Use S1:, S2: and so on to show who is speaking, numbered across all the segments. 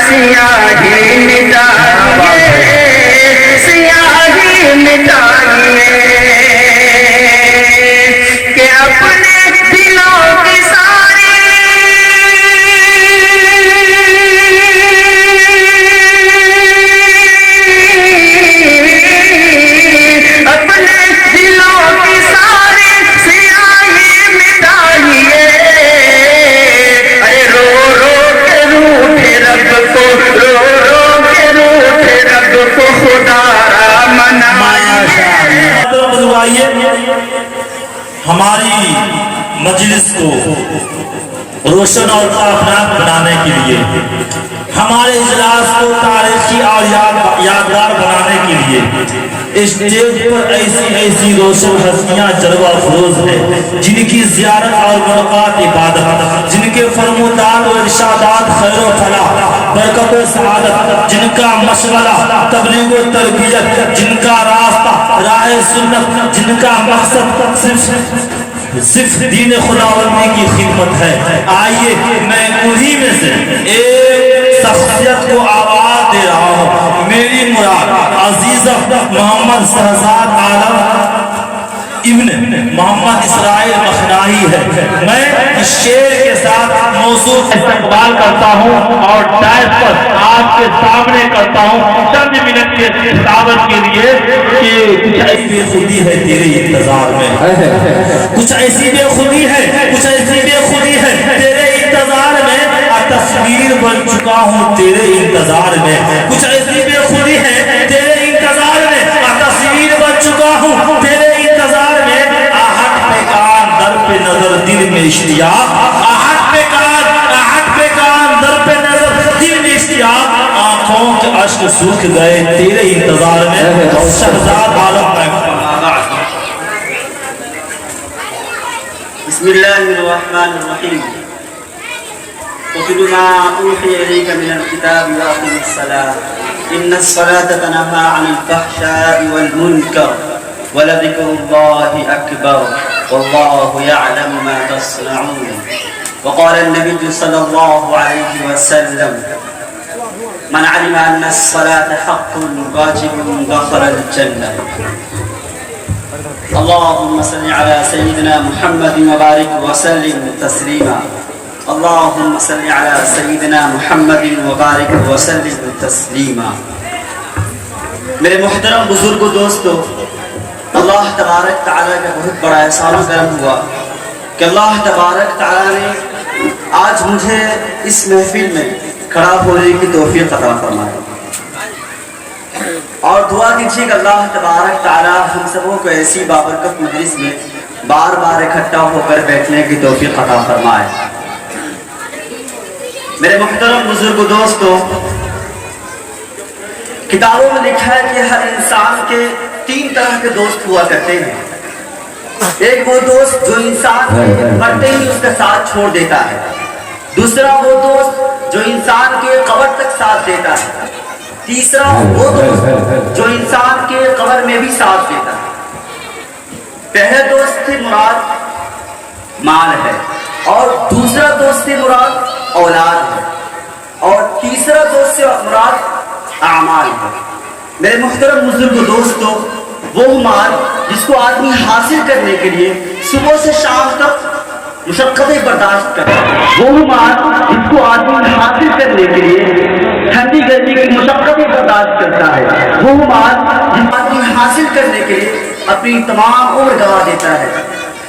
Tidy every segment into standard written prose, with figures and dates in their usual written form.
S1: سیاہی مٹائیے سیاہی مٹائیے کہ اپنے دلوں کی ساری اپنے دلوں کی ساری سیاہی مٹائیے ارے رو رو کے روٹھے رب کو رو رو کے روٹھے رب کو خدا را منائیے
S2: ہماری مجلس کو روشن اور کامیاب بنانے کے لیے ہمارے اجلاس کو تاریخی اور یادگار بنانے کے لیے اسٹیج پر ایسی روشن ہستیاں جلوہ افروز ہیں جن کی زیارت اور ملاقات عبادت جن کے فرمودات و ارشادات خیر و فلاح برکت و سعادت جن کا مشغلہ تبلیغ و تربیت جن کا راستہ راہ سنت جن کا مقصد صرف دین خداوندی کی خدمت ہے آئیے میں انہی میں سے ایک شخصیت کو آواز دے رہا ہوں میری مراد عزیز محمد شہزاد عالم ابن محمد اسرائیل مخنائی ہے میں اس شعر کے ساتھ موضوع استقبال کرتا ہوں اور ڈائس پر آپ کے سامنے کرتا ہوں چند منٹ کے خطابت کے لیے کہ کچھ ایسی بے خودی ہے تیرے انتظار میں کچھ ایسی بے خودی ہے تیرے انتظار میں تصویر بن چکا ہوں تیرے انتظار میں کچھ ایسی بے خودی ہے تیرے انتظار میں تصویر بن چکا ہوں تیرے انتظار میں آہٹ پہ کان در پہ نظر دل میں اشتیاق آہٹ پہ کان در پہ نظر دل میں اشتیاق آنکھوں کے اشک سوکھ گئے تیرے انتظار میں شہزاد عالم میں
S3: بسم اللہ الرحمن الرحیم وَاتْلُ مَا أُوحِيَ إِلَيْكَ مِنَ الْكِتَابِ وَأَقِمِ الصَّلَاةَ إِنَّ الصَّلَاةَ تَنْهَى عَنِ الْفَحْشَاءِ وَالْمُنكَرِ وَلَذِكْرُ اللَّهِ أَكْبَرُ وَاللَّهُ يَعْلَمُ مَا تَصْنَعُونَ وقال النبي صلى الله عليه وسلم من علم أن الصلاة حق واجب دخل الجنة اللهم صل على سيدنا محمد وبارك وسلم تسليما اللهم صل على سيدنا محمد وبارك وسلم تسليما میرے محترم بزرگ و دوستو اللہ تبارک تعالیٰ کا بہت بڑا احسان و کرم ہوا کہ اللہ تبارک تعالیٰ نے آج مجھے اس محفل میں کھڑا ہونے کی توفیق عطا فرمائی اور دعا کیجیے کہ اللہ تبارک تعالیٰ ہم سبوں کو ایسی بابرکت مجلس میں بار بار اکٹھا ہو کر بیٹھنے کی توفیق عطا فرمائے میرے محترم بزرگ دوستو کتابوں میں لکھا ہے کہ ہر انسان کے 3 طرح کے دوست ہوا کرتے ہیں ایک وہ دوست جو انسان مرتے ہی اس کا ساتھ چھوڑ دیتا ہے دوسرا وہ دوست جو انسان کے قبر تک ساتھ دیتا ہے تیسرا وہ دوست جو انسان کے قبر میں بھی ساتھ دیتا ہے پہلے دوست سے مراد مال ہے اور دوسرا دوست سے مراد اولاد ہے اور تیسرا دوست سے مراد اعمال ہے میرے محترم بزرگ دوستو وہ مال جس کو آدمی حاصل کرنے کے لیے صبح سے شام تک مشقتیں برداشت کرتا ہے وہ مال جس کو آدمی حاصل کرنے کے لیے ٹھنڈی گرمی کی مشقتیں برداشت کرتا ہے وہ مال جس کو آدمی حاصل کرنے کے لیے اپنی تمام عمر گوا دیتا ہے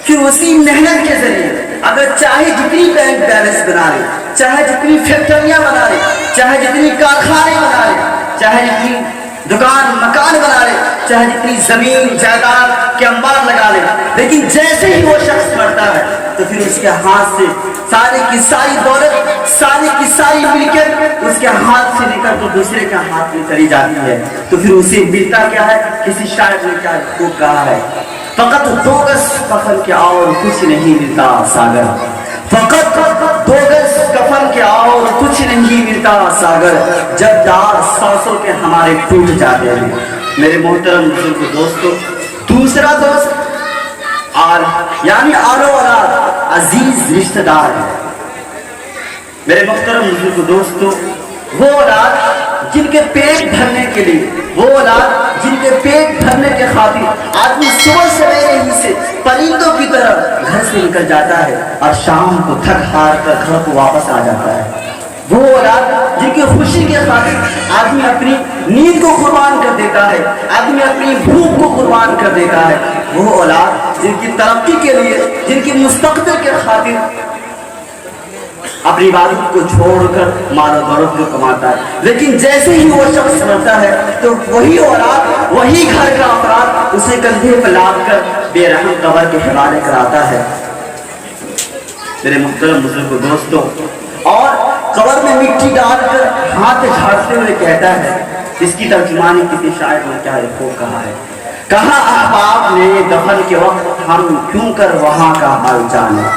S3: پھر اسی محنت کے ذریعے اگر چاہے جتنی بینک بیلنس بنا لے چاہے جتنی فیکٹریاں بنا لے چاہے جتنی کارخانے بنا لے چاہے جتنی دکان مکان بنا لے چاہے جتنی زمین جائیداد کے انبار لگا لے لیکن جیسے ہی وہ شخص مرتا ہے تو پھر اس کے ہاتھ سے ساری کی ساری دولت ساری کی ساری ملکیت اس کے ہاتھ سے نکل تو دوسرے کے ہاتھ میں چلی جاتی ہے تو پھر اسے ملتا کیا ہے کسی شاعر نے کیا خوب کہا ہے فقط 2 گز کفن کے اور کچھ نہیں ملتا ساگر فقط 2 گز کفن کے اور کچھ نہیں ملتا ساگر جب دار سانسوں کے ہمارے ٹوٹ جاتے ہیں میرے محترم بزرگ دوستو دوسرا دوست یعنی آل و اولاد عزیز رشتہ دار ہے میرے محترم بزرگ دوستو وہ اولاد جن کے پیٹ بھرنے کے لیے، وہ اولاد جن کے پیٹ بھرنے کے خاطر آدمی صبح سویرے ہی سے پرندوں کی طرح گھر سے نکل جاتا ہے اور شام کو تھک ہار کر گھر کو واپس آ جاتا ہے۔ وہ اولاد جن کی خوشی کے خاطر آدمی اپنی نیند کو قربان کر دیتا ہے، آدمی اپنی بھوک کو قربان کر دیتا ہے۔ وہ اولاد جن کی ترقی کے لیے، جن کی مستقبل کے خاطر اپنی عبادت کو چھوڑ کر مال و دولت کو کماتا ہے، لیکن جیسے ہی وہ شخص مرتا ہے تو وہی اولاد، وہی گھر کا افراد اسے کندھے پر لاد کر بے رحم قبر کے حوالے کراتا ہے۔ میرے محترم بزرگوں دوستوں، اور قبر میں مٹی ڈال کر ہاتھ جھاڑتے ہوئے کہتا ہے، اس کی ترجمانی کسی شاعر نے کیا خوب کہا ہے، کہا احباب نے دفن کے وقت ہم کیوں کر وہاں کا حال جانے،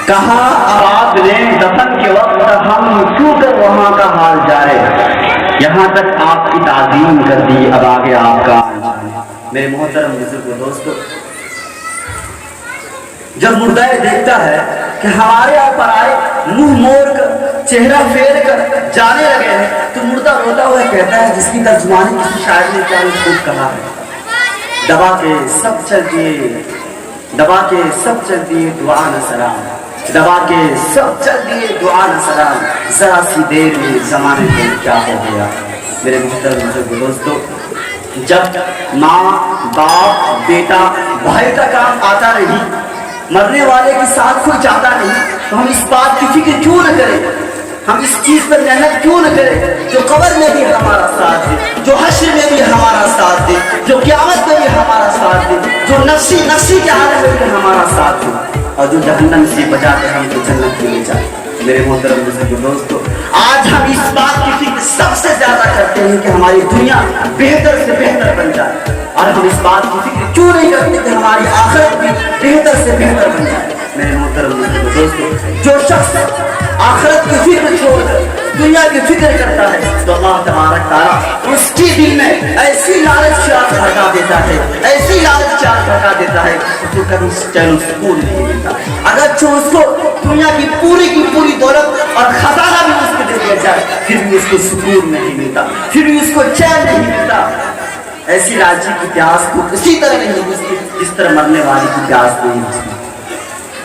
S3: کہا احباب نے دفن کے وقت ہم کیوں کر وہاں کا حال جانے، یہاں تک آپ کی تعظیم کر دی، اب آگے آپ کا حال جانے۔ میرے محترم بزرگوں دوستوں، جب مردہ دیکھتا ہے کہ ہمارے یہاں پر آئے منہ موڑ کر چہرہ پھیر کر جانے لگے ہیں تو مردہ روتا ہوا کہتا ہے، جس کی ترجمانی کسی شاعر نے کیا خوب کہا ہے، دبا کے سب چل دیے، دبا کے سب چل دیے دعا نہ سلام، دبا کے سب چل دیے دعا نہ سلام، ذرا سی دیر میں زمانے کو کیا ہو گیا۔ میرے محترم بزرگوں دوستوں، جب ماں باپ بیٹا بھائی کا کام آتا نہیں، مرنے والے کے ساتھ کوئی چاہتا نہیں، تو ہم اس بات کی فکر کیوں نہ کریں، ہم اس چیز پر محنت کیوں نہ کریں جو قبر میں بھی ہمارا ساتھ دے، جو حشر میں بھی ہمارا ساتھ دے، جو قیامت میں بھی ہمارا ساتھ دے، جو نفسی کے عالم میں بھی ہمارا ساتھ دے، اور جو جہنم سے بچا کر ہم کو جنت میں لے جائے۔ میرے محترم بزرگوں دوستوں، آج ہم اس بات کی فکر سب سے زیادہ کرتے ہیں کہ ہماری دنیا بہتر سے بہتر بن جائے، اور ہم اس بات کی فکر کیوں نہیں کرتے کہ ہماری آخرت بھی بہتر سے بہتر بن جائے۔ میرے محترم بزرگوں دوستوں، جو شخص آخرت کی فکر چھوڑ کر دنیا کی فکر کرتا ہے تو اللہ تبارک تعالیٰ اس کی دل میں ایسی لالچ چراغ بھڑکا دیتا ہے، ایسی لالچ چراغ بھڑکا دیتا ہے اس کو کبھی چین و سکون نہیں ملتا۔ اگرچہ اس کو دنیا کی پوری دولت اور خزانہ بھی اس کو دے دیا جائے پھر بھی اس کو سکون نہیں ملتا، پھر بھی اس کو چین نہیں ملتا۔ ایسی لالچی کی پیاس کو اسی طرح نہیں بجھتی جس طرح مرنے والی کی پیاس نہیں بجھتی۔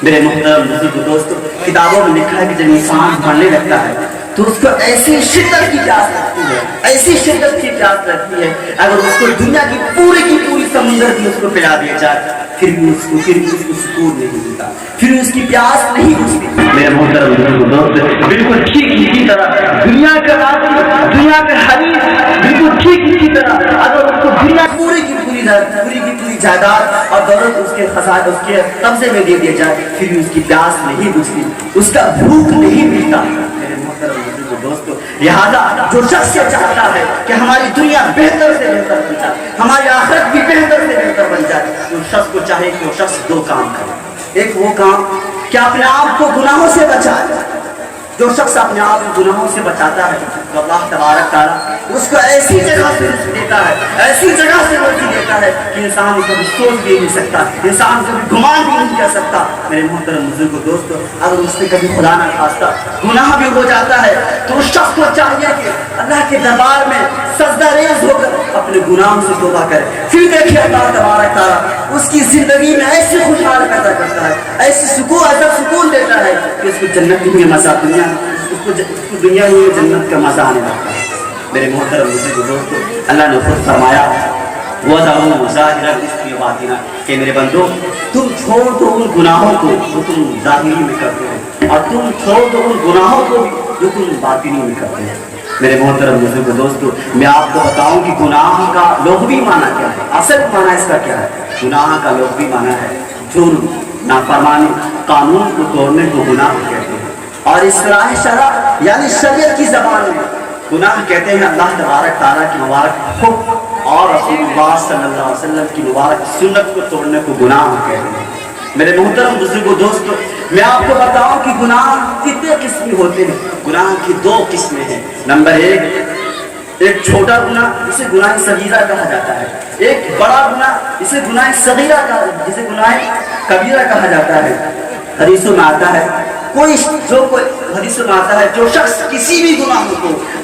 S3: میرے محترم بزرگوں دوستوں، کتابوں میں لکھا ہے کہ جب انسان مرنے لگتا ہے تو اس کو ایسی شدت کی پیاس لگتی ہے، ایسی شدت کی پیاس لگتی ہے، اگر اس کو دنیا کی پوری سمندر بھی اس کو پلا دیا جائے پھر بھی اس کو سکون نہیں ملتا، پھر اس کی پیاس نہیں بجھتی۔ میرے محترم بزرگوں دوستوں، بالکل ٹھیک اسی طرح دنیا کا آدمی، دنیا کا حریف بالکل ٹھیک اسی طرح اگر اس کو دنیا پوری کی پوری جائیداد اور دولت اس کے خزانے اس کے قبضے میں دے دیا جائے پھر بھی اس کی پیاس نہیں بجھتی، اس کا بھوک نہیں ملتا۔ میرے محترم بزرگوں دوستوں، لہذا جو شخص یہ چاہتا ہے کہ ہماری دنیا بہتر سے بہتر بن جائے، ہماری آخرت بھی بہتر سے بہتر بن جائے، تو اس شخص کو چاہے کہ وہ شخص دو کام کرے۔ ایک وہ کام کہ اپنے آپ کو گناہوں سے بچائے، جو شخص اپنے آپ کو گناہوں سے بچاتا ہے تو اللہ تبارک تعالیٰ اس کو ایسی جگہ سے دیتا ہے، ایسی جگہ سے روزی دیتا ہے کہ انسان کبھی سوچ بھی نہیں سکتا، انسان کبھی گمان بھی نہیں کر سکتا۔ میرے محترم بزرگوں دوستوں، اگر اس سے کبھی خدا نہ خواستہ گناہ بھی ہو جاتا ہے تو اس شخص کو چاہیے کہ اللہ کے دربار میں سجدہ ریز ہو کر اپنے گناہوں سے توبہ کرے، پھر دیکھیے اللہ تبارک تعالیٰ اس کی زندگی میں ایسی خوشحال پیدا کرتا ہے، ایسی سکون دیتا ہے کہ اس کو جنت میں مزہ اس کو دنیا میں جنت کا مزہ آنے لگتا ہے۔ میرے محترم بزرگوں دوستوں، اللہ نے خود فرمایا وَذَرُوا ظَاهِرَ الْإِثْمِ وَبَاطِنَهُ کہ میرے بندو تم چھوڑ دو ان گناہوں کو جو تم ظاہری میں کرتے ہو، اور تم چھوڑ دو ان گناہوں کو جو تم باطنی میں کرتے ہو۔ میرے محترم بزرگوں دوستوں، میں آپ کو بتاؤں کہ گناہ کا لغوی معنی کیا ہے، اصل معنی اس کا کیا ہے۔ گناہ کا لغوی معنی ہے جرم، نافرمانی، قانون کو توڑنے کو گناہ کہتے ہیں، اور اصلاح شرع یعنی شریعت کی زبان میں گناہ کہتے ہیں اللہ تبارک تعالیٰ کی مبارک حکم اور رسول اللہ صلی اللہ علیہ وسلم کی مبارک سنت کو توڑنے کو گناہ کہتے ہیں۔ میرے محترم بزرگوں دوستوں، میں آپ کو بتاؤں کہ گناہ کتنے قسم ہوتے ہیں۔ گناہ کی دو قسمیں ہیں۔ نمبر ایک چھوٹا گناہ جسے گناہ صغیرہ کہا جاتا ہے، ایک بڑا گناہ جسے گناہ صغیرہ جسے گناہ کبیرہ کہا جاتا ہے۔ حدیثوں میں آتا ہے حدیث میں آتا ہے جو شخص کسی بھی گناہ کو